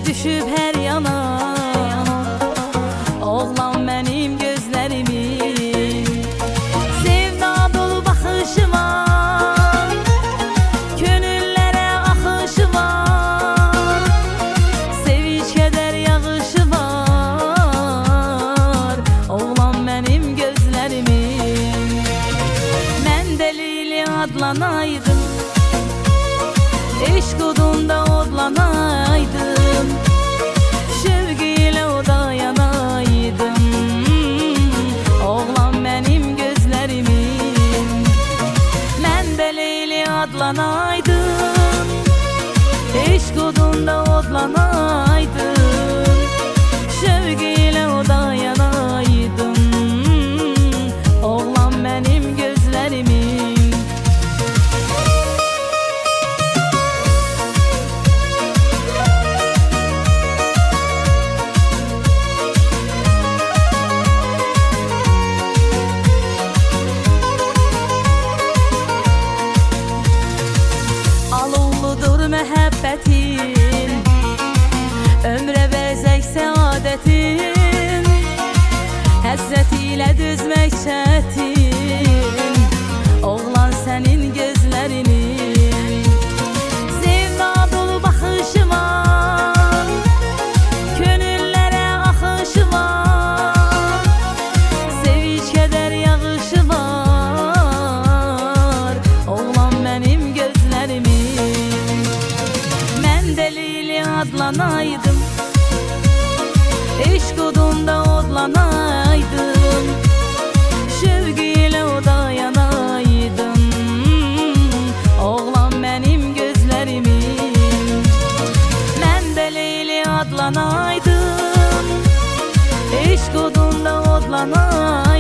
Düşüb hər yana oğlan mənim gözlərimin sevda dolu baxışı var, könüllərə axışı var, sevinç kədər yağışı var, oğlan mənim gözlərimin. Mən Delili adlanaydım, eşq odunda odlanaydım, sevgiyle odayanaydım, oğlan benim gözlerimin. Mən Delili adlanaydım, eşq odunda odlanaydım, sevgiyle odayanaydım, oğlan benim gözlerimin. Məhəbbətin, ömrə bəzək səadətin, həsrət ilə düzmək çətin, oğlan sənin gözlərinin. Sevda dolu baxışı var, könüllərə axışı var, sevinç kədər yağışı var, oğlan mənim gözlərimin. Delili adlanaydım, eşq odunda odlanaydım, sevgiyle odayanaydım, oğlan benim gözlərimin. Mən Delili adlanaydım, eşq odunda odlanaydım,